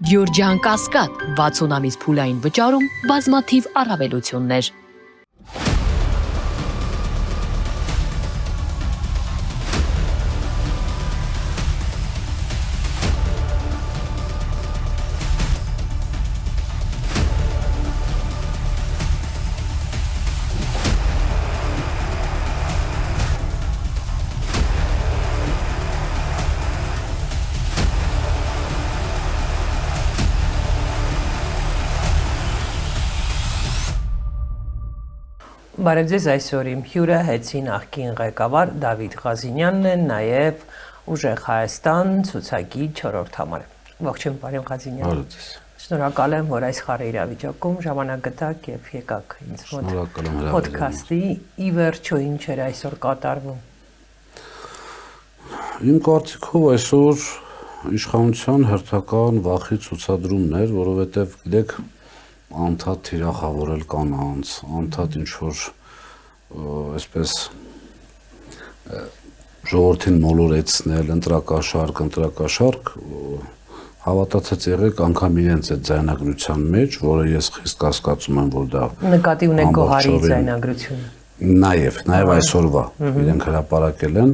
Գյորջյան Կասկադ 60 ամիս փուլային վճարում բազմաթիվ առավելություններ։ Բարև ձեզ, այսօր իմ հյուրը Հեցի նախկին ղեկավար Դավիթ Ղազինյանն է, նաև Ուժեղ Հայաստան ցուցակի 4-րդ համարը։ Ողջույն, բարև Ղազինյան։ Բարև ձեզ։ Շնորհակալ եմ, որ այս խառը իրավիճակում ժամանակ գտաք եւ եկաք ինձ մոտ ոդքասթի։ Ի վերջո ինչ էր այսօր կատարվում։ Իմ կարծիքով այսօր իշխանության հերթական վախի ցուցադրումն էր, որովհետեւ գիտեք անդադ թիրախավորել կանանց, անդադ ինչ-որ այսպես ժողովրդին մոլորեցնել, ընտրակաշարք, հավատացած եղեք անգամ իրենց այդ ձայնագրության մեջ, որը ես խիստ կասկածում եմ, որ դա նկատի ունեք Գոհարի ձայնագրությունը։ Նաև այսօրվա իրենք հրապարակել են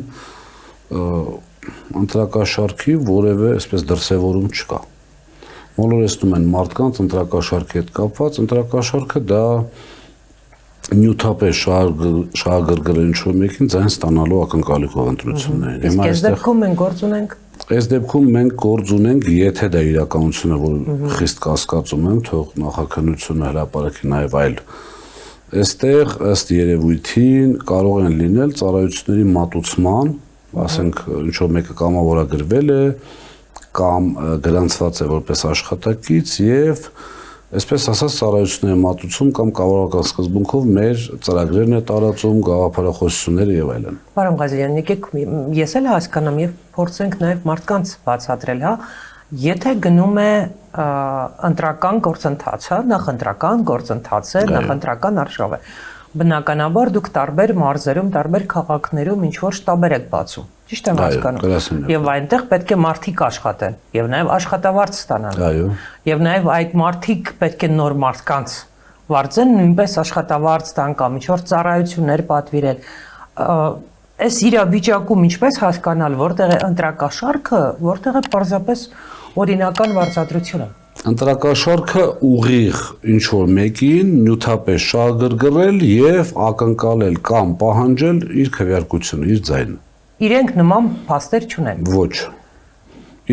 ընտրակաշարքի որևէ այսպես դրսևորում չկա։ Մոլորեցնում են մարդկանց ընտրակաշարքի հետ կապված, ընտրակաշարքը դա նյութապես շահագրգռել ինչ-որ մեկին ձայն ստանալու ակնկալիքով ընտրություններին։ Իսկ այս դեպքում մենք գործ ունենք։ Այս դեպքում մենք գործ ունենք, եթե դա իրականություն է, որ խիստ կասկածում եմ, թող նախաքննությունը հրապարակի նաև այլ։ Այստեղ ըստ երևույթին կարող են լինել ծառայությունների մատուցման, ասենք ինչ-որ մեկը կամավորագրվել է կամ գրանցված է որպես աշխատակից եւ այսպես ասած ծառայությունների մատուցում կամ կառավարական սկզբունքով մեր ծրագրերն է տարածում, գաղափարախոսությունները եւ այլն։ Պարոն Ղազարյան, եկեք ես էլ հասկանամ եւ փորձենք նաեւ մարդկանց բացատրել, հա, եթե գնում է ընտրական գործընթացը, նախընտրական գործընթացը, նախընտրական արշավ է։ Բնականաբար դուք տարբեր մարզերում, տարբեր քաղաքներում ինչ որ շտաբեր եք բացում։ Ճիշտ եմ հասկանում։ Եվ այնտեղ պետք է մարդիկ աշխատեն, եւ նաեւ աշխատավարձ ստանան։ Այո։ Եվ նաեւ այդ մարդիկ պետք է նոր մարդկանց վարձեն, նույնպես աշխատավարձ տան կամ ինչ որ ծառայություններ պատվիրել։ Այս իրավիճակում ինչպես հասկանալ, որտեղ է ընտրակաշարքը, որտեղ է պարզապես օրինական վարձատրությունը։ Ընտրակաշարքը ուղիղ ինչ-որ մեկին նյութապես շահագրգռել եւ ակնկալել կամ պահանջել իր քվեարկությունը, իր ձայնը։ Իրենք նման փաստեր չունեն։ Ոչ։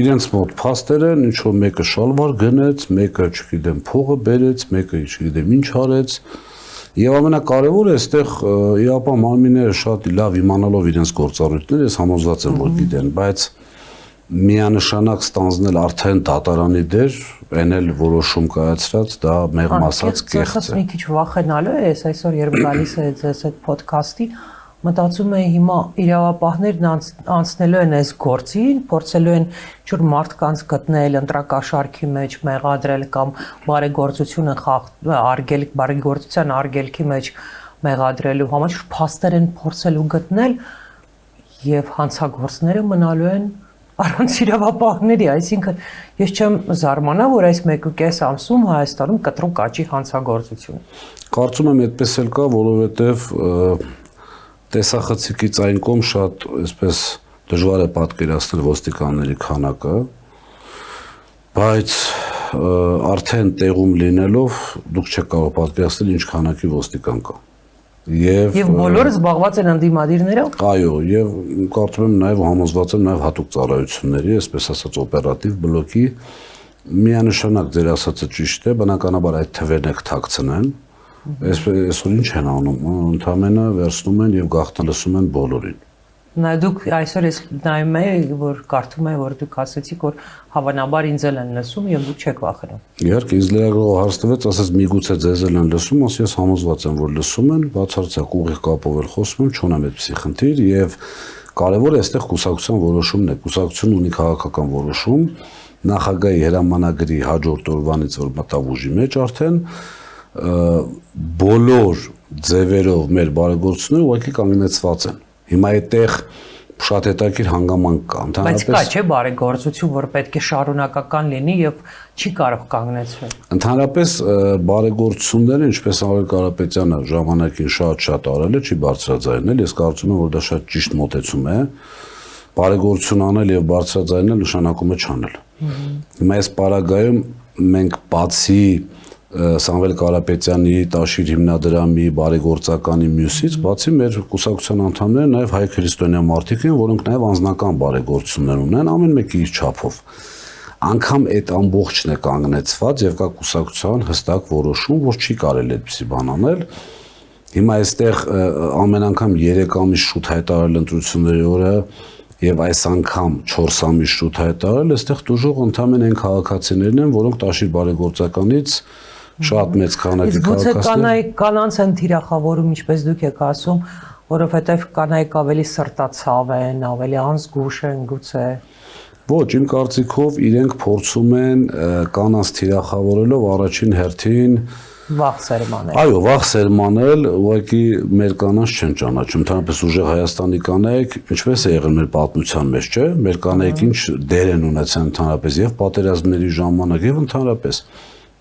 Իրենց մոտ փաստեր են, ինչ-որ մեկը շալվար գնեց, մեկը, չգիտեմ, փողը բերեց, մեկը, չգիտեմ, ինչ արեց։ Եվ ամենակարևորը այստեղ իրապա մարմինները շատ լավ իմանալով իրենց գործառույթները, ես համոզված եմ, որ գիտեն, բայց միանշանակ ստանձնել արդեն դատարանի դեր, այն էլ որոշում կայացրած, դա մեղմ ասած կեղծ է։ Մի քիչ վախենալու է, ես այսօր երբ գալիս է ձեզ այդ ոդքասթի, մտածում եմ հիմա իրավապահներն անցնելու են այս գործին, փորձելու են ինչ-որ մարդկանց գտնել ընտրակաշարքի մեջ, մեղադրել կամ բարեգործությունը արգել, բարեգործության արգելքի մեջ մեղադրելու համար փաստեր են փորձելու գտնել եւ հանցագործները մնալու են առանց իրավապահների, այսինքն ես չեմ զարմանա, որ այս 1.5 ամսում Հայաստանում կտրուկ աճի հանցագործություն։ Կարծում եմ այդպես էլ կա, որովհետև տեսախցիկից այն կողմ շատ այսպես դժվար է պատկերացնել ոստիկանների քանակը, բայց արդեն տեղում լինելով դուք չեք կարող պատկերացնել ինչ քանակի ոստիկան կա։ Եվ բոլորը զբաղված են ընդդիմադիրներով։ Այո, եւ կարծում եմ նաեւ համոզված եմ նաեւ հատուկ ծառայությունների, այսպես ասած օպերատիվ բլոկի միանշանակ ձեր ասածը ճիշտ է, բնականաբար այդ թվերն եք թաքցնեն, այսօր ինչ են անում, ընդհանրապես վերցնում են եւ գաղտնալսում են բոլորին։ Նա դուք այսօր ես նայում եմ, որ կարդում եմ, որ դուք ասացիք, որ հավանաբար ինձ էլ են լսում եւ դուք չեք վախենում։ Իհարկե, ինձ լրագրողը հարց տվեց, ասաց միգուցե ձեզ էլ են լսում, ասի ես համոզված եմ, որ լսում են, բացարձակ ուղիղ կապով էլ խոսում եմ, չունեմ այդպիսի խնդիր եւ կարեւորը այստեղ կուսակցության որոշումն է։ Կուսակցությունն ունի քաղաքական որոշում, նախագահի հրամանագրի հաջորդ օրվանից որ մտավ ուժի մեջ արդեն բոլոր ձևերով մեր բարեգործությունները ուղղակի կանգնեցված են։ Հիմա այդտեղ շատ հետաքրքիր հանգամանք կա։ Բայց կա չէ բարեգործություն, որ պետք է շարունակական լինի եւ չի կարող կանգնեցվել։ Ընդհանրապես բարեգործությունները, ինչպես Արել Կարապետյանը ժամանակին շատ արել է, չի բարձրաձայնել, ես կարծում եմ, որ դա շատ ճիշտ մոտեցում է։ Բարեգործություն անել եւ բարձրաձայնել նշանակում է չանել։ Հիմա այս պարագայում մենք բացի Սամվել Կարապետյանի Տաշիր հիմնադրամի բարեգործականի մյուսից, բացի մեր կուսակցության անդամները նաև հայ քրիստոնյա մարդիկ են, որոնք նաև անձնական բարեգործություններ ունեն, ամեն մեկը իր չափով։ Անկամ այդ ամբողջն է կանգնեցված եւ կա կուսակցության հստակ որոշում, որ չի կարելի այդպիսի բան անել։ Հիմա այստեղ ամեն անգամ 3 ամիս շուտ հայտարարել ընտրությունների օրը եւ այս անգամ 4 ամիս շուտ հայտարարել, այստեղ դժոխ ընդամեն այն քաղաքացիներն են, որոնք Տաշիր բարեգործականից շատ մեծ քանակի քաղաքացիներ կանանց են թիրախավորում, ինչպես դուք եք ասում, որովհետև կանայք ավելի սրտացավ են, ավելի անզգուշ են գուցե։ Ոչ, իմ կարծիքով իրենք փորձում են կանանց թիրախավորելով առաջին հերթին վաղ սերմանել։ Այո, վաղ սերմանել, ուղղակի մեր կանանց չեն ճանաչում, ընդհանրապես ուժեղ Հայաստանի կանայք, ինչպես է եղել մեր պատմության մեջ, չէ՞, մեր կանայք ինչ դեր են ունեցել ընդհանրապես եւ պատերազմների ժամանակ եւ ընդհանրապես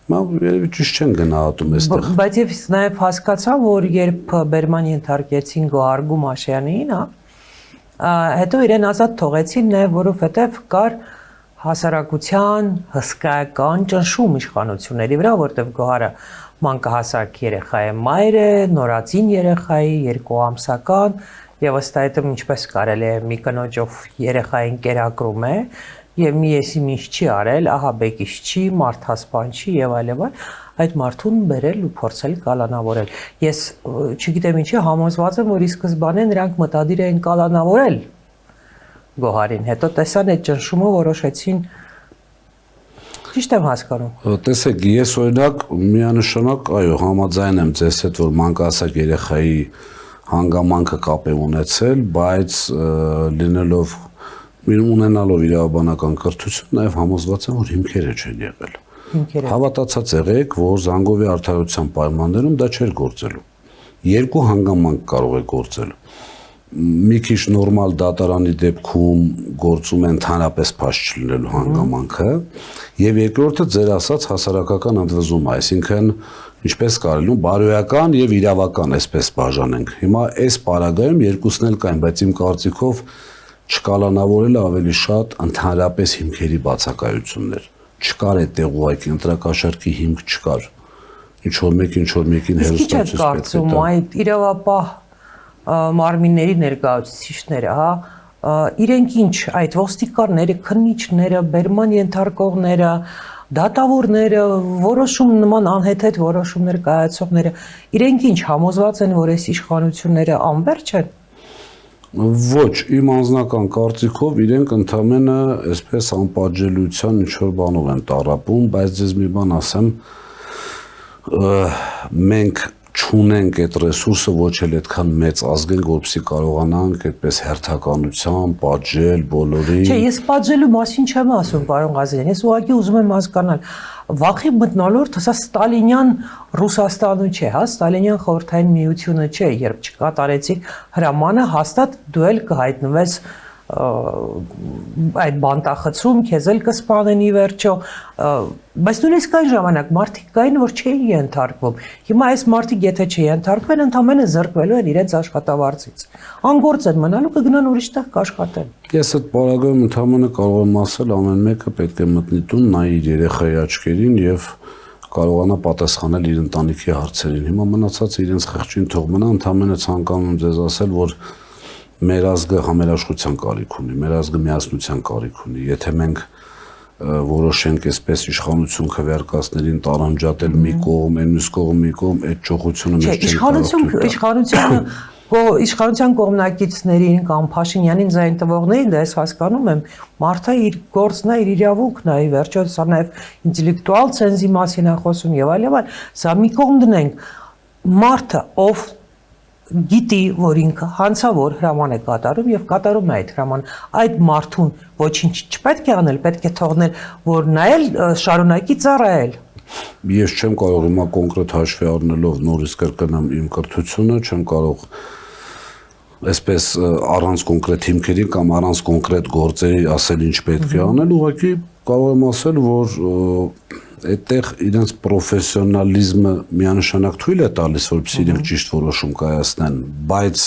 երևի ճիշտ չեն գնահատում այստեղ։ Բայց ես նաև հասկացա, որ երբ բերման ենթարկեցին Գոհար Գումաշյանին, հետո իրեն ազատ թողեցին նաև, որովհետև կար հասարակության հսկայական ճնշում իշխանությունների վրա, որտեղ Գոհարը մանկահասակ երեխա է, մայր է, նորածին երեխայի, 2 ամսական, եւ ըստ այդմ ինչպես կարելի է մի կնոջով երեխային կերակրում է եւ մի եսի ինչ չի արել, ահա բեկիս չի, մարդասպան չի եւ այլն, այդ մարդուն բերել ու փորձել կալանավորել։ Ես չգիտեմ ինչի համոզված եմ, որ ի սկզբանե նրանք մտադիր էին կալանավորել Գոհարին, հետո տեսան այդ ճնշումը, որոշեցին ճիշտ եմ հասկանում։ Տեսեք, ես օրինակ միանշանակ, այո, համաձայն եմ ձեզ հետ, որ մանկահասակ երեխայի հանգամանքը կապ է ունեցել, բայց լինելով ունենալով իրավաբանական կրթություն, նաև համոզված եմ, որ հիմքերը չեն եղել։ Հավատացած եղեք, որ Զանգովի արդարության պայմաններում դա չէր գործելու։ 2 հանգամանք կարող է գործել։ Մի քիչ նորմալ դատարանի դեպքում գործում է ընդհանրապես փաշ չլինելու հանգամանքը, եւ երկրորդը ձեր ասած հասարակական ընդվզումը, այսինքն ինչպես կարելի է բարոյական եւ իրավական այսպես բաժանենք։ Հիմա այս պարագայում երկուսն էլ կային, բայց իմ կարծիքով չկալանավորելը ավելի շատ ընդհանրապես հիմքերի բացակայություններ։ Չկար այդտեղ ուղղակի ընտրակաշառքի հիմք չկար։ Ինչ որ մեկին հերոստացույց պետք է տա։ Այդ իրավապահ մարմինների ներկայացուցիչները, իրենք ինչ, այդ ոստիկանները, քննիչները, բերման ենթարկողները, դատավորները, որոշում նման անհեթեթ որոշումներ կայացողները, իրենք ինչ համոզված են, որ այս իշխանությունները անվերջ են։ Ոչ, իմ անձնական կարծիքով իրենք ընդամենը այսպես անպատժելիության ինչ-որ բանով են տառապում, բայց ձեզ մի բան ասեմ, մենք չունենք այդ ռեսուրսը, ոչ էլ այդքան մեծ ազգ ենք, որպեսզի կարողանանք այդպես հերթականությամբ պատժել բոլորին։ Չէ, ես պատժելու մասին չեմ ասում, պարոն Ղազարյան, ես ուղղակի ուզում եմ հասկանալ, վախի մթնոլորտ հսա ստալինյան Ռուսաստանը չէ, հա, ստալինյան խորհրդային միությունը չէ, երբ չկատարեցիք հրամանը, հաստատ դու էլ կհայտնվես այդ բանտախցում, քեզ էլ կսպանեն ի վերջո, բայց նույնիսկ այն ժամանակ մարդիկ կային, որ չէին ենթարկվում։ Հիմա այս մարդիկ եթե չենթարկվեն, ընդամենը զրկվելու են իրենց աշխատավարձից։ Անգործ են մնալու, կգնան ուրիշ տեղ կաշխատեն։ Ես այդ պարագայում ընդամենը կարող եմ ասել, ամեն մեկը պետք է մտնի տուն, նայի իր երեխայի աչքերին եւ կարողանա պատասխանել իր ընտանիքի հարցերին։ Հիմա մնացածը իրենց խղճին թող մնա, ընդամենը ցանկանում եմ ձեզ ասել, որ մեր ազգը համերաշխության կարիք ունի, մեր ազգը միասնության կարիք ունի։ Եթե մենք որոշենք այսպես իշխանություն քվեարկածներին տարանջատել մի կողմ, այն մյուս կողմ մի կողմ, այդ ճոխությունը մեզ չի իշխանության կողմնակիցներին կամ Փաշինյանին ձայն տվողներին, դա ես հասկանում եմ, մարդը իր գործն է, իր իրավունքն է, ի վերջո սա նաև ինտելեկտուալ ցենզի մասին է խոսում եւ այլն, սա մի կողմ դնենք, մարդը ով գիտի, որ ինքը հանցավոր հրաման է կատարում եւ կատարում է այդ հրամանը, այդ մարդուն ոչինչ չպետք է անել, պետք է թողնել, որ նա էլ շարունակի ծառայել։ Ես չեմ կարող հիմա կոնկրետ հաշվի առնելով նորից կրկնեմ իմ կրթությունը, չեմ կարող այսպես առանց կոնկրետ հիմքերի կամ առանց կոնկրետ գործերի ասել ինչ պետք է անել, ուղղակի կարող եմ ասել, որ այդտեղ իրենց պրոֆեսիոնալիզմը միանշանակ թույլ է տալիս, որպեսզի իրենք ճիշտ որոշում կայացնեն, բայց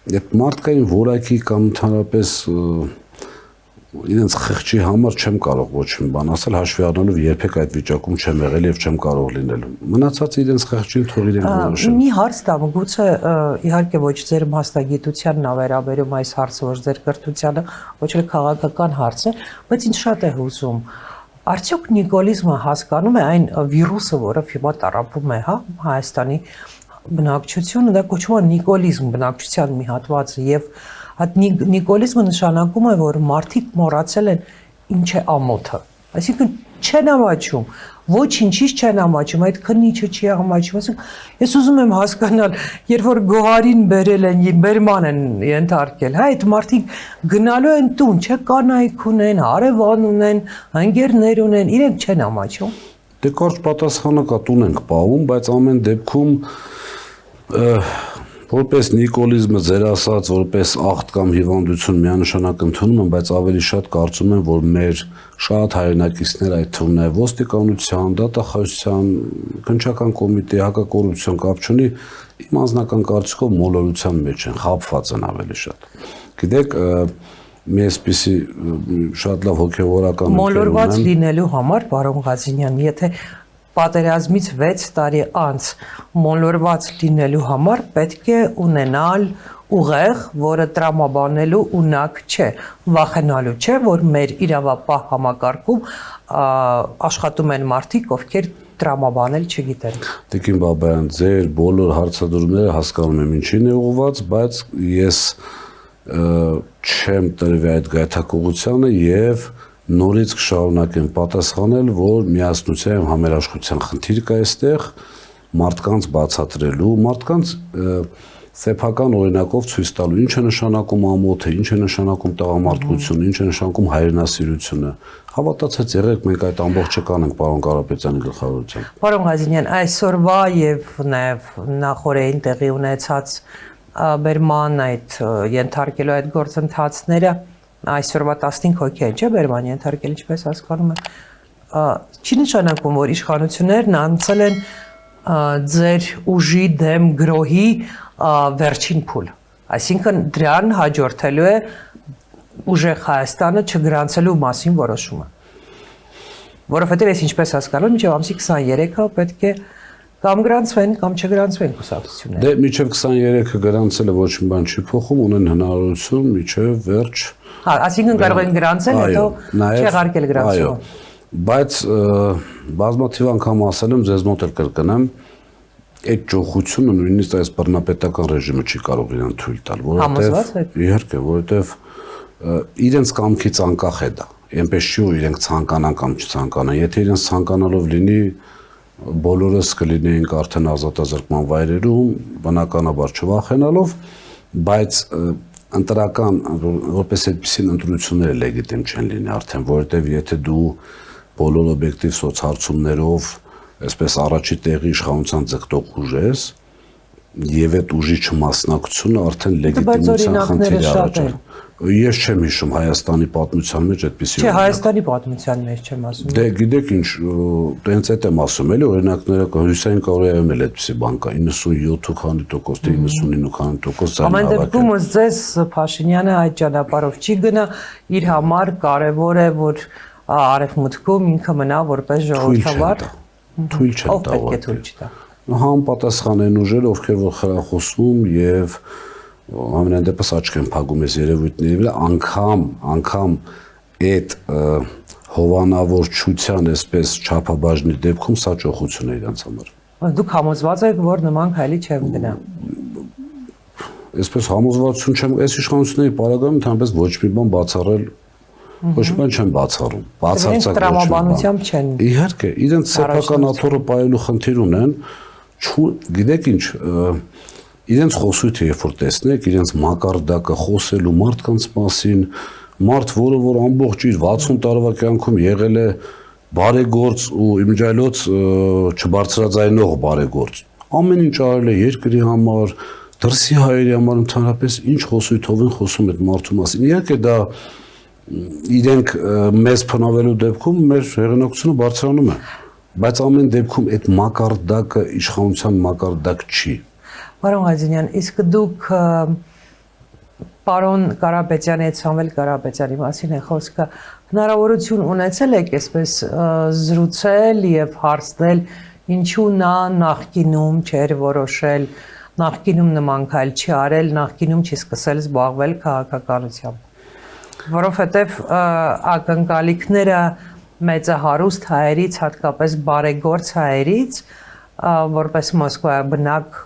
այդ մարդկային որակի կամ ընդհանրապես իրենց խղճի համար չեմ կարող ոչ մի բան ասել, հաշվի առնելով երբեք այդ վիճակում չեմ եղել եւ չեմ կարող լինել։ Մնացած իրենց խղճին թող իրենք որոշեն։ Մի հարց տամ, գուցե իհարկե ոչ ձեր մասնագիտությանն ա վերաբերում այս հարցը, ոչ ձեր կրթությանը, ոչ էլ քաղաքական հարց է, բայց ինձ շատ է հուզում։ Արդյոք նիկոլիզմը հասկանում է այն վիրուսը, որը հիմա տառապում է, հա, Հայաստանի բնակչությունը, դա կոչվում է նիկոլիզմ, բնակչության մի հատվածը եւ այդ նիկոլիզմը նշանակում է, որ մարդիկ մոռացել են ինչ է ամոթը։ Այսինքն չեն ամաչում, ոչինչից չեն ամաչում, այդ քննիչը չի ամաչում։ Այսինքն ես ուզում եմ հասկանալ, երբ որ գոհարին բերել են, բերման են ենթարկել, հա, այդ մարդիկ գնալու են տուն, չէ, կանայք ունեն, հարևան ունեն, ընկերներ ունեն, իրենք չեն ամաչում։ Դե կարճ պատասխանը կա, տուն ենք պահում, բայց ամեն դեպքում որպես նիկոլիզմը ձեր ասած, որպես աղտ կամ հիվանդություն միանշանակ ընդունում եմ, բայց ավելի շատ կարծում եմ, որ մեր շատ հայրենակիցներ, այդ թվում նաև ոստիկանության, դատախազության, քննչական կոմիտեի, հակակոռուպցիոն կապ չունի, իմ անձնական կարծիքով մոլորության մեջ են, խաբված են ավելի շատ։ Գիտեք, մի այսպիսի շատ լավ հոգևորական մոլորված լինելու համար, պարոն Ղազինյան, եթե պատերազմից 6 տարի անց մոլորված լինելու համար պետք է ունենալ ուղեղ, որը տրամաբանելու ունակ չէ, վախենալու չէ, որ մեր իրավապահ համակարգում աշխատում են մարդիկ, ովքեր տրամաբանել չգիտեն։ Տիկին Բաբայան, ձեր բոլոր հարցադրումները հասկանում եմ ինչին է ուղղված, բայց ես չեմ տրվի այդ գայթակղությանը եւ նորից կշարունակեմ պատասխանել, որ միասնության համերաշխության խնդիր կա այստեղ մարդկանց բացատրելու, մարդկանց սեփական օրինակով ցույց տալու, ինչ է նշանակում ամոթը, ինչ է նշանակում տղամարդկությունը, ինչ է նշանակում հայրենասիրությունը։ Հավատացած եղեք, մենք այդ ամբողջը կանենք պարոն Կարապետյանի գլխավորությամբ։ Պարոն Ղազինյան, այսօրվա եւ նաեւ նախորդին տեղի ունեցած բերման այդ ենթարկելու այդ գործընթացները այսօրվա 15 հոգի են, չէ՞, բերման ենթարկել, ինչպես հասկանում եմ, չի նշանակում, որ իշխանություններն անցել են ձեր ուժի դեմ գրոհի վերջին փուլ։ Այսինքն դրան հաջորդելու է ուժեղ Հայաստանը չգրանցելու մասին որոշումը։ Որովհետև ես ինչպես հասկանում եմ, մինչև ամսի 23-ը պետք է կամ գրանցվեն, կամ չգրանցվեն կուսակցությունները։ Դե մինչև 23-ը գրանցելը ոչ մի բան չի փոխում, ունեն հնարավորություն մինչև վերջ։ Հա, այսինքն կարող են գրանցել, հետո չեղարկել գրանցումը։ Այո, բայց բազմաթիվ անգամ ասել եմ, ձեզ մոտ էլ կրկնեմ, այդ ճոխությունը նույնիսկ այս բռնապետական ռեժիմը չի կարող իրեն թույլ տալ, որովհետև իհարկե, որովհետև իրենց կամքից անկախ է դա։ Այնպես չի, որ իրենք ցանկանան կամ չցանկանան։ Եթե իրենց ցանկանալով լինի, բոլորս կլինեինք արդեն ազատազրկման վայրերում, բնականաբար չվախենալով, բայց ընտրական որպես այդպիսին ընտրությունները լեգիտիմ չեն լինի արդեն, որովհետև եթե դու բոլոր օբյեկտիվ սոցհարցումներով այսպես առաջի տեղի իշխանության ձգտող ուժ ես եւ այդ ուժի չմասնակցությունը արդեն լեգիտիմության խնդիր է առաջանում։ Ես չեմ հիշում Հայաստանի պատմության մեջ այդպիսի Չէ, Հայաստանի պատմության մեջ չեմ ասում։ Դե գիտեք ինչ, տենց այդ եմ ասում, էլի օրինակները Հյուսիսային Կորեայում էլ այդպիսի բան կա, 97% թե 99% ձայն Ամեն դեպքում ձեզ Փաշինյանը այդ ճանապարհով չի գնա, իր համար կարևոր է, որ արևմուտքում ինքը մնա որպես ժողովրդավար։ Թույլ չեն տա։ Ով պետք է թույլ չտա։ Համապատասխան են ուժերը, ովքեր որ խրախուսում եւ ամենայն դեպս աչք են փակում այս երևույթների վրա, անգամ այդ հովանավորչության այսպես չափաբաժնի դեպքում սա ճոխություն է իրենց համար։ Դուք համոզված եք, որ նման քայլի չեմ գնա։ Այսպես համոզվածություն չեմ, այս իշխանությունների պարագայում ընդհանրապես ոչ մի բան բացառել ոչ մի բան չեն բացառում։ Բացարձակ տրամաբանությամբ չեն։ Իհարկե, իրենց սեփական աթոռը պայելու խնդիր ունեն, գիտեք ինչ, իրենց խոսույթը երբ որ տեսնեք, իրենց մակարդակը խոսելու մարդկանց մասին, մարդ, որը որ ամբողջ իր 60 տարվա կյանքում եղել է բարեգործ ու իմջայլոց չբարձրաձայնող բարեգործ։ Ամեն ինչ արել է երկրի համար, Դրսի հայերի համար ընդհանրապես ինչ խոսույթով են խոսում այդ մարդու մասին։ Իհարկե դա իրենք մեզ փնովելու դեպքում մեր հեղինակությունը բարձրանում է, բայց ամեն դեպքում այդ մակարդակը իշխանության մակարդակ չի։ Պարոն Ղազենյան, իսկ դուք պարոն Կարապետյանի հետ Սամվել Կարապետյանի մասին է խոսքը, հնարավորություն ունեցել եք այսպես զրուցել եւ հարցնել, ինչու նա նախկինում չէր որոշել, նախկինում նման քայլ չի արել, նախկինում չի սկսել զբաղվել քաղաքականությամբ։ Որովհետև ակնկալիքները մեծահարուստ հայերից, հատկապես բարեգործ հայերից, որպես Մոսկվայի բնակ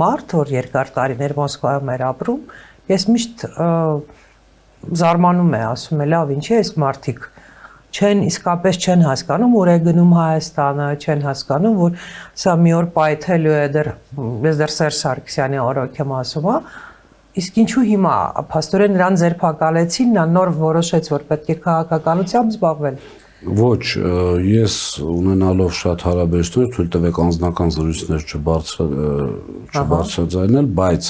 մարդ, որ երկար տարիներ Մոսկվայում էր ապրում, ես միշտ զարմանում եմ, ասում եմ, լավ, ինչի այս մարդիկ իսկապես չեն հասկանում, որ է գնում Հայաստանը, չեն հասկանում, որ սա մի օր պայթելու է ես դեռ Սերժ Սարգսյանի օրոք եմ ասում, իսկ ինչու հիմա փաստորեն նրան ձերբակալեցին, նա նոր որոշեց, որ պետք է քաղաքականությամբ զբաղվել։ Ոչ, ես ունենալով շատ հարաբերություններ թույլ տվեք անձնական զրույցներ չբարձրաձայնել, բայց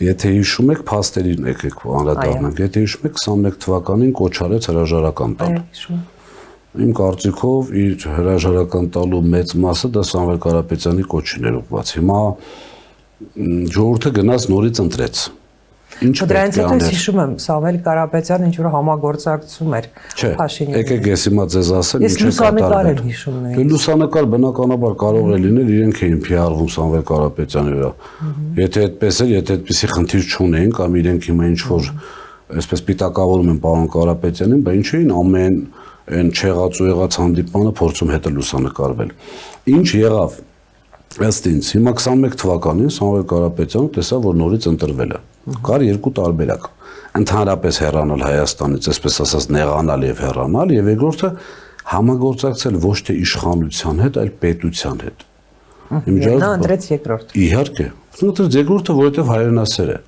եթե հիշում եք, փաստերին եկեք անդրադառնանք, եթե հիշում եք 21 թվականին կոչ արեց հրաժարական տալ։ Իմ կարծիքով իր հրաժարական տալու մեծ մասը դա Սամվել Կարապետյանի կոչին էր ուղղված։ Հիմա ժողովուրդը գնաց նորից ընտրեց։ Դրանից հետո ես հիշում եմ Սամվել Կարապետյանը ինչ որ համագործակցում էր Փաշինյանի։ Եկեք ես հիմա ձեզ ասեմ ինչ է կատարվել։ Լուսանկար բնականաբար կարող է լինել իրենք էին PR-վում Սամվել Կարապետյանի վրա։ Եթե այդպես էր, եթե այդպիսի խնդիր չունեին կամ իրենք հիմա ինչ որ այսպես պիտակավորում են պարոն Կարապետյանին, բա ինչ էին ամեն այն չեղած ու եղած հանդիպանը փորձում հետը լուսանկարվել։ Ինչ եղավ։ Ըստ ինձ, հիմա 21 թվականին Սամվել Կարապետյանը տեսավ, որ նորից ընտրվել է։ Կար երկու տարբերակ։ Ընդհանրապես հեռանալ Հայաստանից, այսպես ասած, նեղանալ եւ հեռանալ, եւ երկրորդը համագործակցել ոչ թե իշխանության հետ, այլ պետության հետ։ Նա ընտրեց երկրորդը։ Իհարկե, ընտրեց երկրորդը, որովհետեւ հայրենասեր է։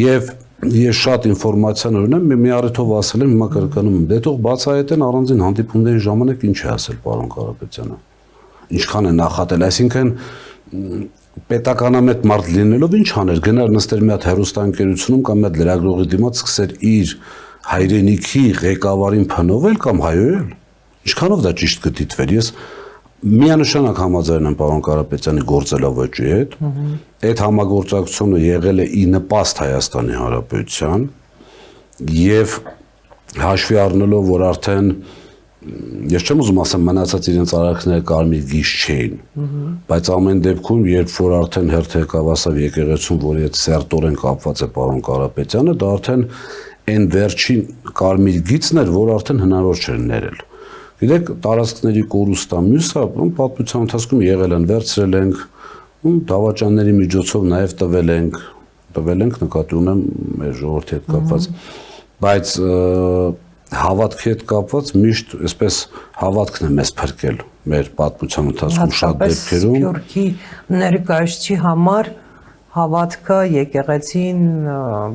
Եվ ես շատ ինֆորմացիաներ ունեմ, մի առիթով ասել եմ, հիմա կրկնում եմ, դե թող բացահայտեն առանձին հանդիպումների ժամանակ ինչ է ասել պարոն Կարապետյանը։ Ինչքան է նախատել, այսինքն պետականամետ մարդ լինելով ինչ աներ, գնար նստեր մի հատ հեռուստաընկերությունում կամ մի հատ լրագրողի դիմաց սկսեր իր հայրենիքի ղեկավարին փնովել կամ հայոյել։ Ինչքանով դա ճիշտ կդիտվեր։ Ես միանշանակ համաձայն եմ պարոն Կարապետյանի գործելավեճի հետ։ Այդ համագործակցությունը եղել է ի նպաստ Հայաստանի Հանրապետության եւ հաշվի առնելով, որ արդեն ես չեմ ուզում ասեմ մնացած իրենց արարքները կարմիր գիժ չէին, բայց ամեն դեպքում, երբ որ արդեն հերթ եկավ ասավ եկեղեցուն, որի հետ սերտորեն կապված է պարոն Կարապետյանը, դա արդեն այն վերջին կարմիր գիծն էր, որ արդեն հնարավոր չէր ներել։ Գիտեք, տարածքների կորուստա մյուսը պատմության ընթացքում եղել են, վերցրել ենք, դավաճանների միջոցով նաև տվել ենք նկատի ունեմ մեր ժողովրդի հետ կապված, բայց հավատքի հետ կապված միշտ այսպես հավատքն է մեզ փրկել մեր պատմության ընթացքում շատ դեպքերում։ Սփյուռքի ներկայացուցի համար հավատքը եկեղեցին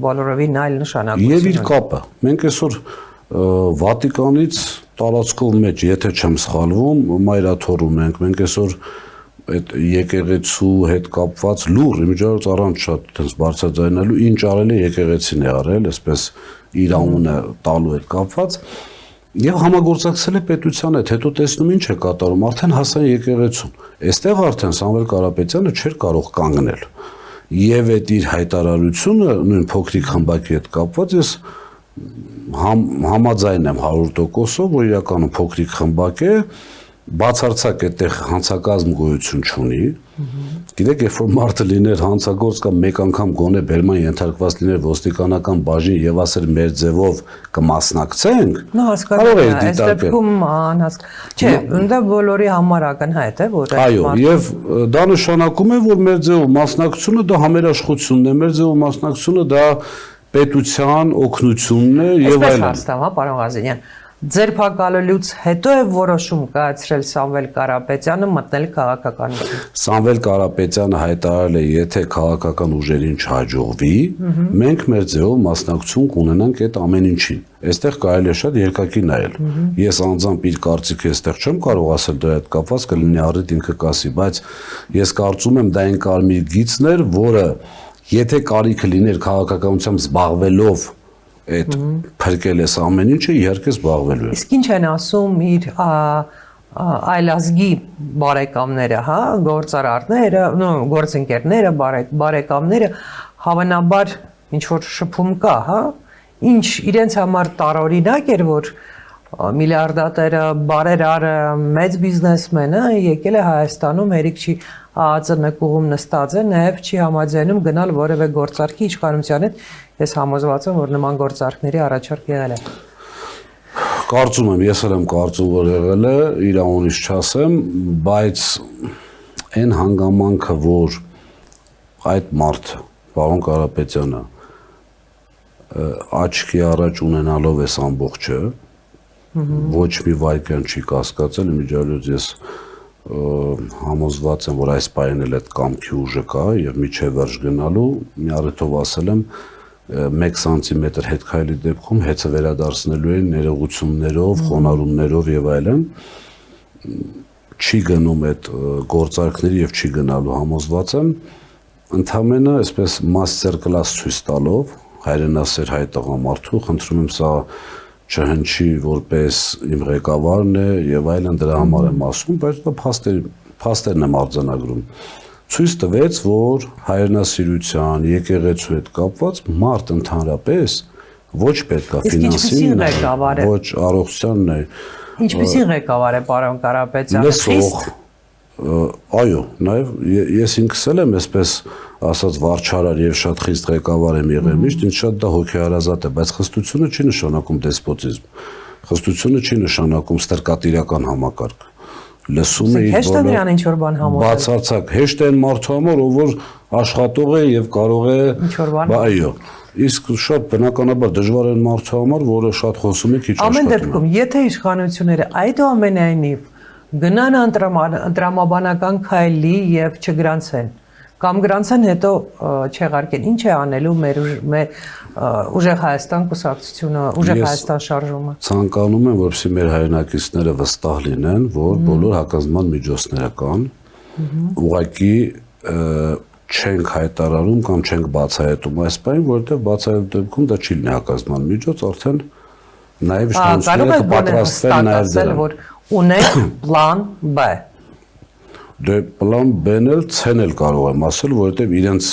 բոլորովին այլ նշանակություն ունի։ Եվ իր կապը։ Մենք այսօր Վատիկանից տարածքով մեջ, եթե չեմ սխալվում, մայրաթոռ ունենք, մենք այսօր այդ եկեղեցու հետ կապված լուր իմիջիայլոց առանց շատ այդպես բարձրաձայնելու ինչ արել է եկեղեցին է արել, այսպես իր անունը տալու հետ կապված եւ համագործակցել է պետության հետ, հետո տեսնում ինչ է կատարում, արդեն հասան եկեղեցուն։ Այստեղ արդեն Սամվել Կարապետյանը չէր կարող կանգնել։ Եվ այդ իր հայտարարությունը նույն փոքրիկ խմբակի հետ կապված ես համաձայն եմ 100%-ով, որ իրականում փոքրիկ խմբակ է, բացարձակ այդտեղ հանցակազմ գոյություն չունի։ Գիտեք, երբ որ մարդը լիներ հանցագործ կամ մեկ անգամ գոնե բերման ենթարկված լիներ ոստիկանական բաժին եւ ասեր մեր ձևով կմասնակցենք, կարող է դիտարկել։ Չէ, դա բոլորի համար ակնհայտ է, որ այո, եւ դա նշանակում է, որ մեր ձևով մասնակցությունը դա համերաշխությունն է, մեր ձևով մասնակցությունը դա պետության օգնությունն է եւ այլն։ Այսպես հաստատ, հա, պարոն Ղազենյան, ձերբակալելուց հետո է որոշում կայացրել Սամվել Կարապետյանը մտնել քաղաքականություն։ Սամվել Կարապետյանը հայտարարել է, եթե քաղաքական ուժերին չհաջողվի, մենք մեր ձևով մասնակցություն կունենանք այդ ամեն ինչին։ Այստեղ կարելի է շատ երկակի նայել։ Ես անձամբ իր կարծիքը այստեղ չեմ կարող ասել դրա հետ կապված կլինի առիթ ինքը կասի, բայց ես կարծում եմ դա այն կարմիր գիծն էր, որը Եթե կարիքը լիներ քաղաքականությամբ զբաղվելով այդ փրկել ես ամեն ինչը, իհարկե զբաղվելու է։ Իսկ ինչ են ասում իր այլազգի բարեկամները, հա, գործարարները, գործընկերները, բարեկամները, հավանաբար ինչ որ շփում կա, հա, ինչ իրենց համար տարօրինակ էր, որ միլիարդատերը, բարերարը, մեծ բիզնեսմենը եկել է Հայաստանում, հերիք չի ԱԱԾ նկուղում նստած է, նաև չի համաձայնում գնալ որևէ գործարքի իշխանության հետ։ Ես համոզված եմ, որ նման գործարքների առաջարկ եղել է։ Կարծում եմ, ես էլ եմ կարծում, որ եղել է, իր անունից չասեմ, բայց այն հանգամանքը, որ այդ մարդը, պարոն Կարապետյանը, աչքի առաջ ունենալով այս ամբողջը, ոչ մի վայրկյան չի կասկածել, իմիջիայլոց ես համոզված եմ, որ այս պահին էլ այդ կամքի ուժը կա եւ միջև վերջ գնալու մի առիթով ասել եմ 1 սանտիմետր հետ քայլի դեպքում հեծը վերադարձնելու են ներողություններով, խոնարհումներով եւ այլն չի գնում այդ գործարքների եւ չի գնալու համոզված եմ ընդամենը այսպես մաստեր կլաս ցույց տալով հայրենասեր հայ տղամարդու խնդրում եմ սա չհնչի որպես իմ ղեկավարն է եւ այլն դրա համար եմ ասում, բայց դա փաստերն եմ արձանագրում։ Ցույց տվեց, որ հայրենասիրության, եկեղեցու հետ կապված մարդ ընդհանրապես ոչ պետք է ֆինանսին, ոչ առողջությանն է։ Ինչպիսի ղեկավար է պարոն Կարապետյանը։ Լսող, այո, նաեւ ես ինքս էլ եմ այսպես ասած վարչարար եւ շատ խիստ ղեկավար եմ եղել միշտ, ինձ շատ դա հոգեհարազատ է, բայց խստությունը չի նշանակում դեսպոտիզմ։ Խստությունը չի նշանակում ստրկատիրական համակարգ։ Լսում է իր հեշտ է նրան ինչ որ բան համոզել։ Բացարձակ հեշտ է այն մարդու համար, ով որ աշխատող է եւ կարող է, այո։ Իսկ շատ բնականաբար դժվար է այն մարդու համար, որը շատ խոսում է, քիչ աշխատում է։ Ամեն դեպքում, եթե իշխանությունները այդուամենայնիվ գնան տրամաբանական քայլի եւ չգրանցեն կամ գրանցեն հետո չեղարկեն, ինչ է անելու մեր ուժեղ Հայաստան կուսակցությունը, ուժեղ Հայաստան շարժումը։ Ցանկանում եմ, որպեսզի մեր հայրենակիցները վստահ լինեն, որ բոլոր հակազդման միջոցները կան, ուղղակի չենք հայտարարում կամ չենք բացահայտում այս բանը, որովհետև բացահայտելու դեպքում դա չի լինի հակազդման միջոց, արդեն նաև իշխանությունները կպատրաստվեն նաև դրան։ Որ ունենք պլան B։ Դե պլան B-ն էլ C-ն էլ կարող եմ ասել, որովհետև իրենց